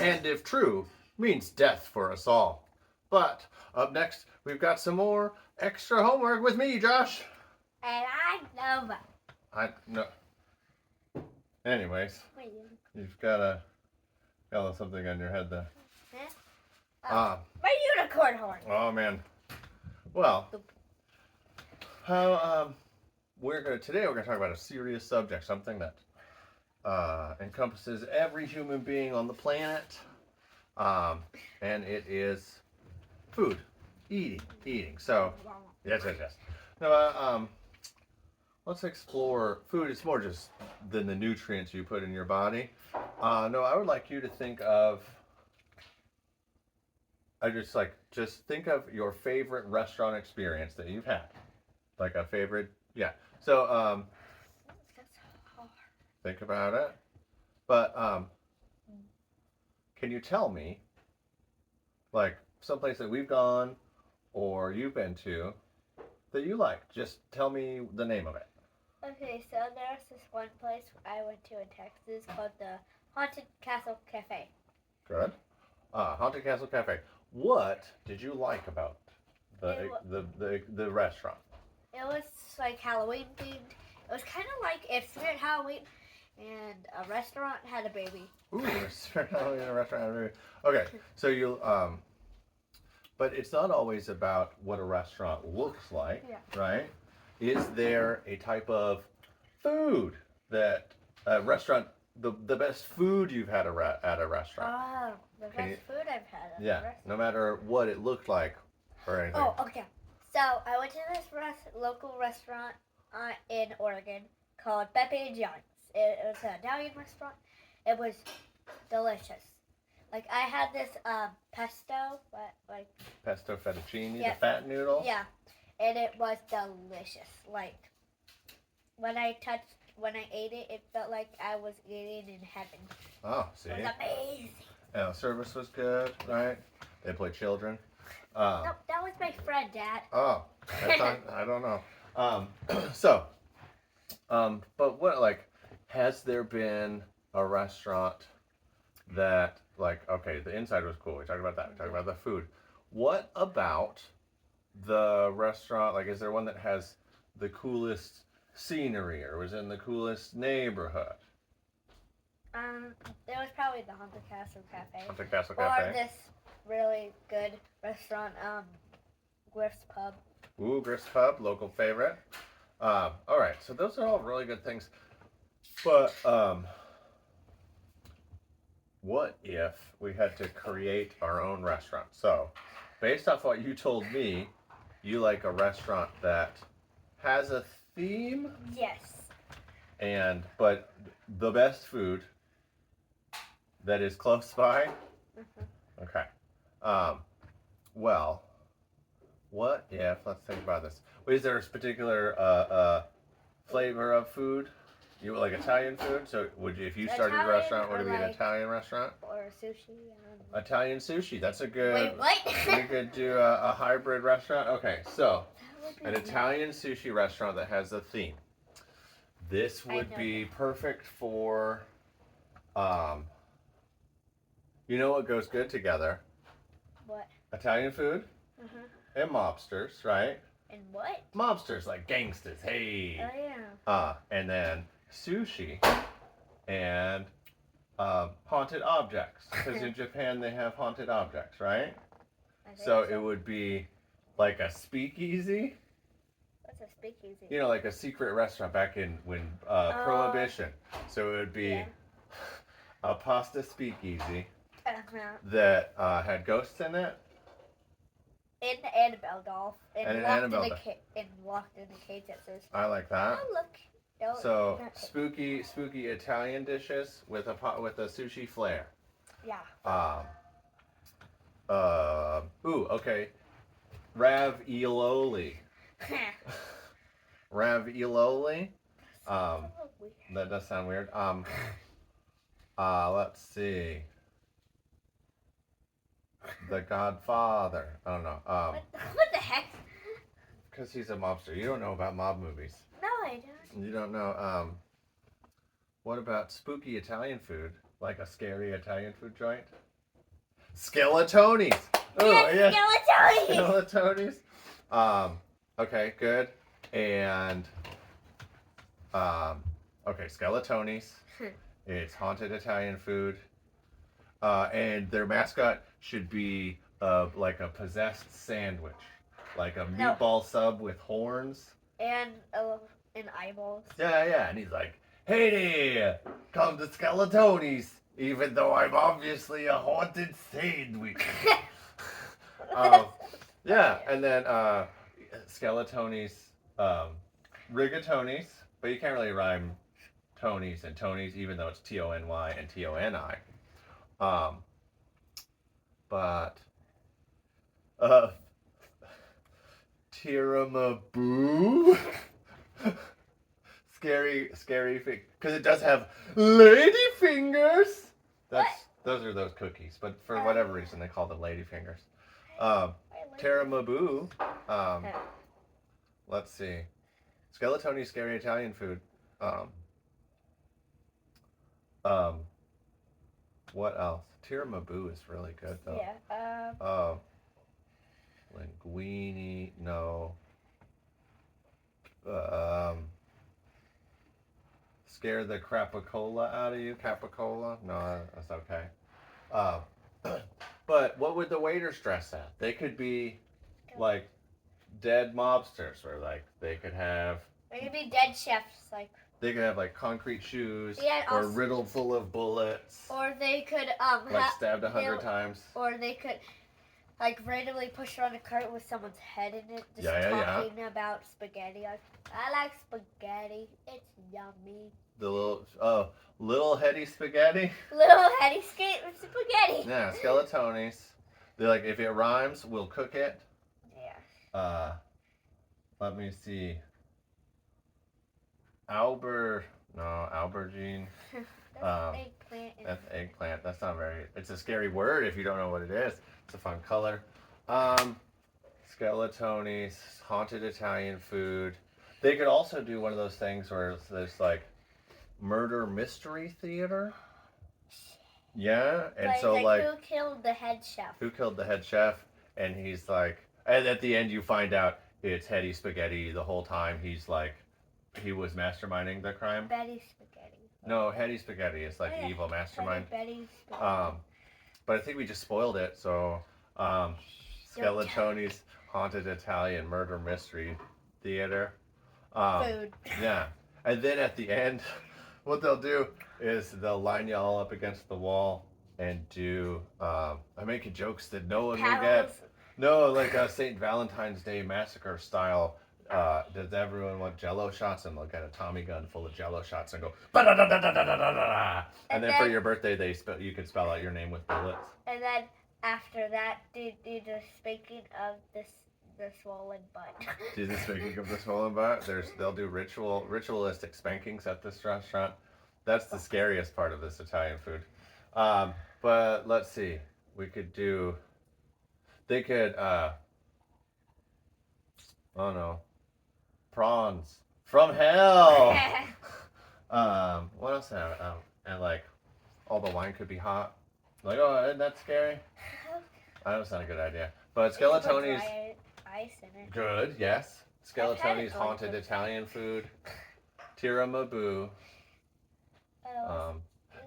and if true, means death for us all. But up next, we've got some more extra homework with me, Josh. And I'm Nova. I no. Anyways, Wait, you've got something on your head there. huh? My unicorn horn. Oh man. Well, how today we're gonna talk about a serious subject, something that encompasses every human being on the planet, and it is food, eating. So, yes. No, let's explore food. It's more just than the nutrients you put in your body. No, I would like you to think of. Just think of your favorite restaurant experience that you've had, like a favorite. Yeah. So think about it. But can you tell me, like, someplace that we've gone or you've been to that you like? Just tell me the name of it. Okay, so there's this one place I went to in Texas called the Haunted Castle Cafe. Good. Haunted Castle Cafe. What did you like about the restaurant? It was like Halloween themed. It was kind of like if Spirit Halloween and a restaurant had a baby. Ooh, Spirit Halloween and a restaurant had a baby. Okay, so you but it's not always about what a restaurant looks like, right? Is there a type of food that a restaurant, the best food you've had at a restaurant? Oh, the best food I've had at a restaurant. No matter what it looked like or anything. Oh, okay. So I went to this local restaurant in Oregon called Pepe and John's. It was an Italian restaurant. It was delicious. Like I had this pesto, but like pesto fettuccine, the fat noodle. Yeah, and it was delicious. Like when I ate it, it felt like I was eating in heaven. Oh, see. It was amazing. And the service was good, right? They play children. Nope, that was my friend, Dad. Oh, I don't know. But what, like, has there been a restaurant that, like, okay, the inside was cool. We talked about that. We talked about the food. What about the restaurant? Like, is there one that has the coolest scenery or was in the coolest neighborhood? It was probably the Haunted Castle Cafe. Haunted Castle Cafe. Or this really good restaurant, Griff's Pub. Ooh, Griff's Pub, local favorite. All right, so those are all really good things. But what if we had to create our own restaurant? So, based off what you told me, you like a restaurant that has a theme? Yes. But the best food that is close by? Mm-hmm. Okay. Well, what if, let's think about this. Is there a particular flavor of food? You like Italian food? So would you, if you started a restaurant, would it be an Italian restaurant? Or sushi? Italian sushi. That's a good. Wait, what? We could do a hybrid restaurant. Okay, so an Italian sushi restaurant that has a theme. This would be perfect for. You know what goes good together? What? Italian food. And mobsters, right? And what? Mobsters, like gangsters. Hey. Oh yeah. And then sushi and haunted objects, because in Japan they have haunted objects, right? So it would be like a speakeasy. What's a speakeasy? You know, like a secret restaurant back in when Prohibition. So it would be a pasta speakeasy that had ghosts in it. And the Annabelle doll. And locked in a cage that says. I like that. Oh look. No, so spooky Italian dishes with a sushi flair. Yeah. Okay. Ravioli. Ravioli. That does sound weird. Let's see. The Godfather. I don't know. What the heck? Because he's a mobster. You don't know about mob movies. No, I don't. You don't know. What about spooky Italian food? Like a scary Italian food joint? Skeletonis. Oh, Yes, yeah. Skeletonis. Skeletonis. Okay, good. And okay, Skeletonis. It's haunted Italian food. And their mascot should be like a possessed sandwich, like a No. meatball sub with horns. And eyeballs. Yeah. And he's like, "Hey there, come to Skeletonis, even though I'm obviously a haunted sandwich." Yeah, and then Skeletonis, Rigatonis, but you can't really rhyme Tonys and Tonys, even though it's Tony and Toni. But Tiramaboo, scary thing, because it does have lady fingers. Those are those cookies, but for whatever reason they call them lady fingers. Tiramaboo. Let's see. Skeletoni, scary Italian food. What else? Tiramaboo is really good though. Yeah. Linguine, no. Scare the crapicola out of you, capicola? No, that's okay. But what would the waiters dress at? They could be like dead mobsters, or like they could have. They could be dead chefs, like. They could have like concrete shoes, Yeah, or also, riddled full of bullets, or they could like stabbed 100 times. Or they could like randomly push around a cart with someone's head in it, just talking about spaghetti. I like spaghetti. It's yummy. The little heady spaghetti. Little heady spaghetti. Yeah, Skeletonis. They're like, if it rhymes, we'll cook it. Yeah. Let me see. Aubergine. That's eggplant. That's eggplant. That's not very. It's a scary word if you don't know what it is. It's a fun color. Skeletonis, haunted Italian food. They could also do one of those things where there's like murder mystery theater. Yeah, and like, so like who killed the head chef? Who killed the head chef? And he's like, and at the end you find out it's Hetty Spaghetti the whole time. He's like, he was masterminding the crime. Betty Spaghetti. No, Hetty Spaghetti is like the evil mastermind. Betty Spaghetti. But I think we just spoiled it. So, Skeletonis haunted Italian murder mystery theater. Food. Yeah, and then at the end, what they'll do is they'll line you all up against the wall and do. I'm making jokes that no one will get. No, like a St. Valentine's Day Massacre style. Does everyone want Jello shots? And they'll get a Tommy gun full of Jello shots and go. Ba-da-da-da-da-da-da-da. And then for your birthday, you could spell out your name with bullets. And then after that, do the spanking of the swollen butt. Do the spanking of the swollen butt? They'll do ritualistic spankings at this restaurant. That's the scariest part of this Italian food. But let's see. We could do. They could. Oh no. Prawns from hell. What else? And like, all the wine could be hot. Like, oh, isn't that scary? That's not a good idea. But Skeletonis. Ice in it. Good, yes. Skeletonis haunted Italian food. Tiramaboo.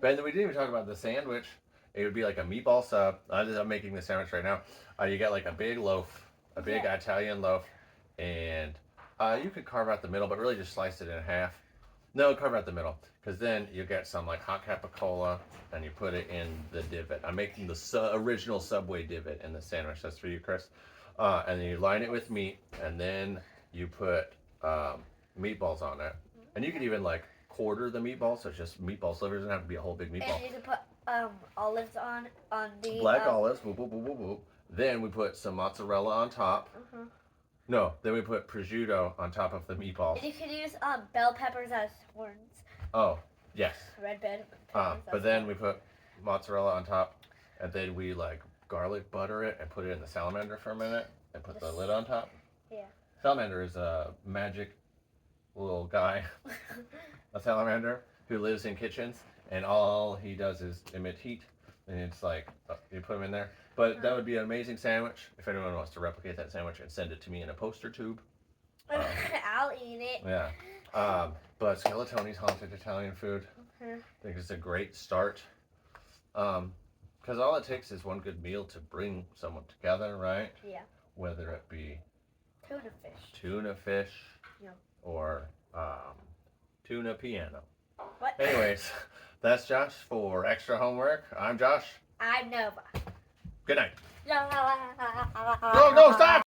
Ben, we didn't even talk about the sandwich. It would be like a meatball sub. I'm making the sandwich right now. You get like a big loaf, a big Italian loaf, and you could carve out the middle, but really just slice it in half. No, carve out the middle, because then you get some like hot capicola, and you put it in the divot. I'm making the original Subway divot in the sandwich. That's for you, Chris. And then you line it with meat, and then you put meatballs on it. And you could even like quarter the meatballs, so it's just meatball slivers. It doesn't have to be a whole big meatball. And you could put olives on the black olives. Whoop, whoop, whoop, whoop, whoop. Then we put some mozzarella on top. No, then we put prosciutto on top of the meatballs. And you could use bell peppers as horns. Oh, yes. Red bell peppers. But then we put mozzarella on top, and then we like garlic butter it and put it in the salamander for a minute and put the lid on top. Yeah. Salamander is a magic little guy, a salamander who lives in kitchens, and all he does is emit heat. and it's like you put them in there. But that would be an amazing sandwich. If anyone wants to replicate that sandwich and send it to me in a poster tube, I'll eat it. yeah. But Skeletoni's haunted Italian food. I think it's a great start. Because all it takes is one good meal to bring someone together, right? Yeah. Whether it be Tuna fish. Yeah. or tuna piano. What? Anyways, that's Josh for Extra Homework. I'm Josh. I'm Nova. Good night. No, No, stop!